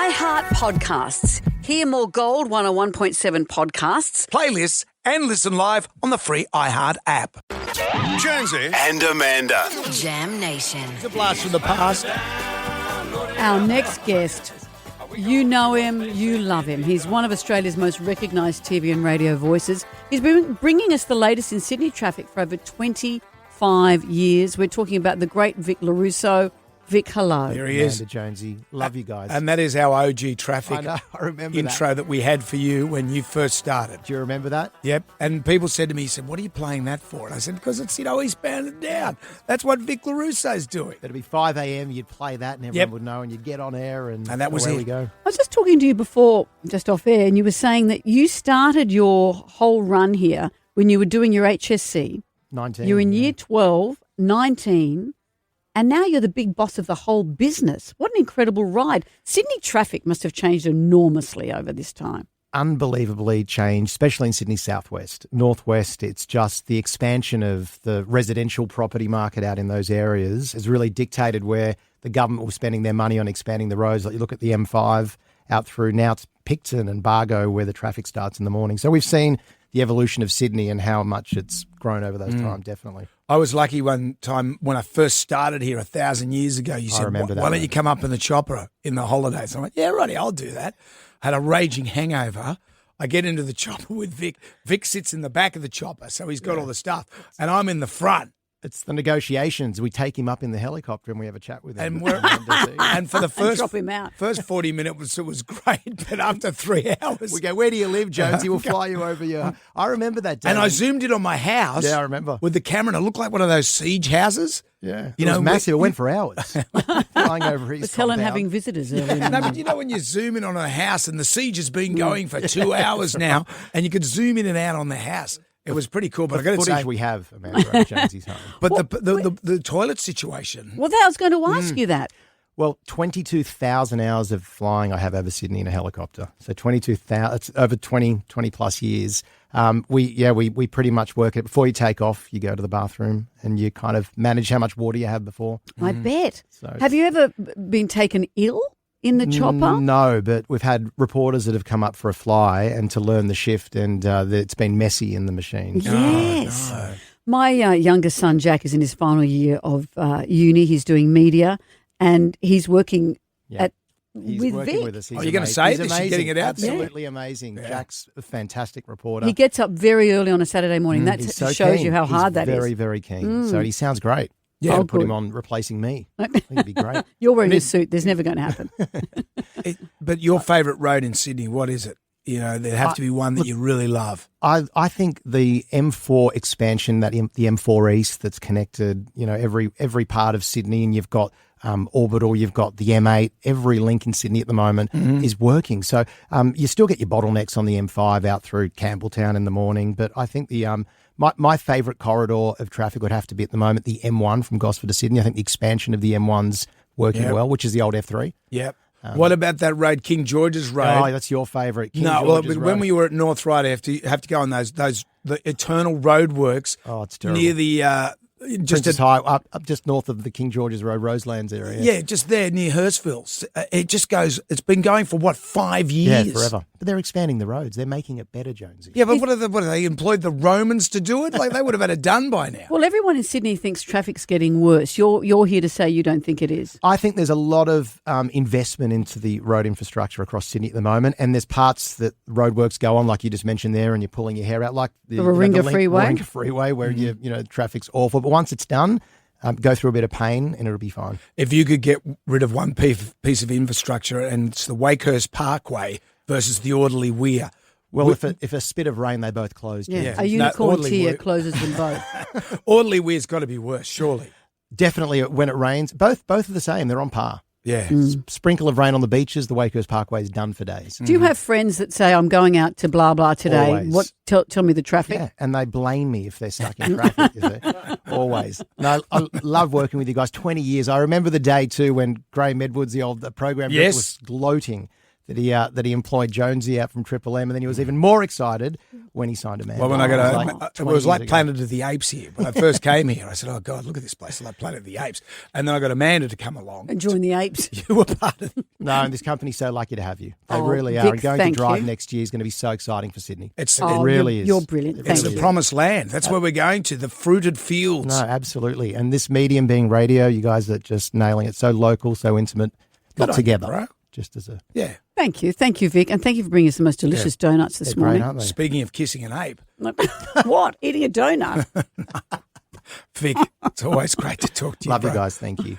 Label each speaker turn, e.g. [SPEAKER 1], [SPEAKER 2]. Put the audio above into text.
[SPEAKER 1] iHeart Podcasts. Hear more Gold 101.7 podcasts,
[SPEAKER 2] playlists, and listen live on the free iHeart app.
[SPEAKER 3] Jonesy and Amanda.
[SPEAKER 1] Jam Nation.
[SPEAKER 2] It's a blast from the past.
[SPEAKER 4] Our next guest, you know him, you love him. He's one of Australia's most recognised TV and radio voices. He's been bringing us the latest in Sydney traffic for over 25 years. We're talking about the great Vic Lorusso. Vic, hello.
[SPEAKER 2] There he is.
[SPEAKER 5] Amanda, Jonesy. Love you guys.
[SPEAKER 2] And that is our OG traffic
[SPEAKER 5] I know, I remember
[SPEAKER 2] intro that we had for you when you first started.
[SPEAKER 5] Do you remember that?
[SPEAKER 2] Yep. And people said to me, he said, what are you playing that for? And I said, because it's, eastbound and down. That's what Vic Lorusso's doing.
[SPEAKER 5] It'd be 5 a.m, you'd play that and everyone would know and you'd get on air and
[SPEAKER 2] that was
[SPEAKER 5] away
[SPEAKER 2] it.
[SPEAKER 5] we go.
[SPEAKER 4] I was just talking to you before, just off air, and you were saying that you started your whole run here when you were doing your HSC.
[SPEAKER 5] 19.
[SPEAKER 4] You were in year 12, 19, and now you're the big boss of the whole business. What an incredible ride. Sydney traffic must have changed enormously over this time.
[SPEAKER 5] Unbelievably changed, especially in Sydney Southwest. Northwest, it's just the expansion of the residential property market out in those areas has really dictated where the government was spending their money on expanding the roads. Like you look at the M5 out through, now it's Picton and Bargo where the traffic starts in the morning. So we've seen the evolution of Sydney and how much it's grown over those time, definitely.
[SPEAKER 2] I was lucky one time when I first started here 1,000 years ago. You said, why don't you come up in the chopper in the holidays? I went, yeah, righty, I'll do that. Had a raging hangover. I get into the chopper with Vic. Vic sits in the back of the chopper, so he's got all the stuff. And I'm in the front.
[SPEAKER 5] It's the negotiations. We take him up in the helicopter and we have a chat with him.
[SPEAKER 2] And for the first,
[SPEAKER 4] drop him out.
[SPEAKER 2] First 40 minutes, it was great. But after 3 hours,
[SPEAKER 5] we go, where do you live, Jonesy? We'll fly you over your... I remember that day.
[SPEAKER 2] And I zoomed in on my house.
[SPEAKER 5] Yeah, I remember.
[SPEAKER 2] With the camera, and it looked like one of those siege houses.
[SPEAKER 5] Yeah. It was massive. It went for hours. Flying over his
[SPEAKER 4] Was Helen having visitors earlier in the
[SPEAKER 2] No,
[SPEAKER 4] morning?
[SPEAKER 2] but when you zoom in on a house and the siege has been going for 2 hours now, and you could zoom in and out on the house. It was pretty cool, but I got to say,
[SPEAKER 5] we have, Amanda, at Jonesy's home.
[SPEAKER 2] But the toilet situation.
[SPEAKER 4] Well, I was going to ask you that.
[SPEAKER 5] Well, 22,000 hours of flying I have over Sydney in a helicopter. So 22,000, it's over 20 plus years. We pretty much work it. Before you take off, you go to the bathroom and you kind of manage how much water you have before.
[SPEAKER 4] I bet.
[SPEAKER 5] So
[SPEAKER 4] have you ever been taken ill in the chopper?
[SPEAKER 5] No, but we've had reporters that have come up for a fly and to learn the shift, and it's been messy in the machine.
[SPEAKER 4] Yes.
[SPEAKER 2] Oh, no.
[SPEAKER 4] My youngest son, Jack, is in his final year of uni. He's doing media and he's working
[SPEAKER 5] He's
[SPEAKER 4] with
[SPEAKER 5] working
[SPEAKER 4] Vic.
[SPEAKER 5] with us.
[SPEAKER 2] You're going to say
[SPEAKER 5] He's
[SPEAKER 2] this? You're
[SPEAKER 5] amazing.
[SPEAKER 2] getting it out?
[SPEAKER 5] Absolutely amazing.
[SPEAKER 2] Yeah.
[SPEAKER 5] Jack's a fantastic reporter.
[SPEAKER 4] He gets up very early on a Saturday morning. That
[SPEAKER 5] He's so
[SPEAKER 4] shows
[SPEAKER 5] keen.
[SPEAKER 4] you how hard that is.
[SPEAKER 5] Very, very keen. So he sounds great.
[SPEAKER 2] Yeah,
[SPEAKER 5] I'll put
[SPEAKER 4] good.
[SPEAKER 5] him on replacing me. I think it'd be great.
[SPEAKER 4] You're wearing a suit. There's never going to happen.
[SPEAKER 2] But your favourite road in Sydney, what is it? There'd have to be one that you really love.
[SPEAKER 5] I think the M4 expansion, the M4 East that's connected, every part of Sydney, and you've got Orbital, you've got the M8, every link in Sydney at the moment is working. So you still get your bottlenecks on the M5 out through Campbelltown in the morning, but I think the my favourite corridor of traffic would have to be at the moment the M1 from Gosford to Sydney. I think the expansion of the M1's working well, which is the old F3.
[SPEAKER 2] Yep. What about that road, King George's Road?
[SPEAKER 5] Oh, that's your favourite.
[SPEAKER 2] When we were at North Ryde, I have to go on the eternal roadworks.
[SPEAKER 5] Oh, it's terrible.
[SPEAKER 2] Near the
[SPEAKER 5] just high up just north of the King George's Road, Roselands area.
[SPEAKER 2] Yeah, just there near Hurstville. It just goes. It's been going for 5 years?
[SPEAKER 5] Yeah, forever. But they're expanding the roads. They're making it better, Jonesy.
[SPEAKER 2] Yeah, but what are they employed the Romans to do it? Like they would have had it done by now.
[SPEAKER 4] Well, everyone in Sydney thinks traffic's getting worse. You're here to say you don't think it is.
[SPEAKER 5] I think there's a lot of investment into the road infrastructure across Sydney at the moment, and there's parts that roadworks go on, like you just mentioned there, and you're pulling your hair out, like the
[SPEAKER 4] Warringah Freeway.
[SPEAKER 5] Warringah Freeway, where traffic's awful. But once it's done, go through a bit of pain, and it'll be fine.
[SPEAKER 2] If you could get rid of one piece of infrastructure, and it's the Wakehurst Parkway versus the Orderly Weir.
[SPEAKER 5] Well, if a spit of rain, they both closed.
[SPEAKER 4] Yeah. A unicorn tier closes them both.
[SPEAKER 2] Orderly Weir's got to be worse, surely.
[SPEAKER 5] Definitely, when it rains, both are the same. They're on par.
[SPEAKER 2] Yeah.
[SPEAKER 5] Sprinkle of rain on the beaches, the Wakehurst Parkway is done for days.
[SPEAKER 4] Do you have friends that say, I'm going out to blah, blah today?
[SPEAKER 5] Always.
[SPEAKER 4] Tell me the traffic.
[SPEAKER 5] Yeah, and they blame me if they're stuck in traffic. Always. No, I love working with you guys. 20 years. I remember the day too when Graham Edwards, the program director, was gloating that he employed Jonesy out from Triple M, and then he was even more excited when he signed Amanda.
[SPEAKER 2] Well, when I got
[SPEAKER 5] it
[SPEAKER 2] was like Planet of the Apes here. When I first came here, I said, "Oh God, look at this place! It's like Planet of the Apes." And then I got Amanda to come along
[SPEAKER 4] And join the apes.
[SPEAKER 2] You were part of it.
[SPEAKER 5] No, and this company's so lucky to have you. They
[SPEAKER 4] Oh,
[SPEAKER 5] really are.
[SPEAKER 4] Vic,
[SPEAKER 5] And going
[SPEAKER 4] thank
[SPEAKER 5] to drive
[SPEAKER 4] you.
[SPEAKER 5] next year is going to be so exciting for Sydney.
[SPEAKER 2] It
[SPEAKER 5] really is.
[SPEAKER 4] You're brilliant.
[SPEAKER 2] It's
[SPEAKER 4] Thank
[SPEAKER 2] the
[SPEAKER 4] you.
[SPEAKER 2] promised land. That's where we're going to, the fruited fields.
[SPEAKER 5] No, absolutely. And this medium being radio, you guys are just nailing it. So local, so intimate,
[SPEAKER 2] Good
[SPEAKER 5] not
[SPEAKER 2] on
[SPEAKER 5] together.
[SPEAKER 2] you, bro.
[SPEAKER 5] Just as a
[SPEAKER 2] Yeah.
[SPEAKER 4] Thank you, Vic, and thank you for bringing us the most delicious donuts this
[SPEAKER 5] they're great,
[SPEAKER 4] morning.
[SPEAKER 5] aren't they?
[SPEAKER 2] Speaking of kissing an ape,
[SPEAKER 4] What? Eating a donut?
[SPEAKER 2] Vic, it's always great to talk to you.
[SPEAKER 5] Love you
[SPEAKER 2] bro.
[SPEAKER 5] guys. Thank you.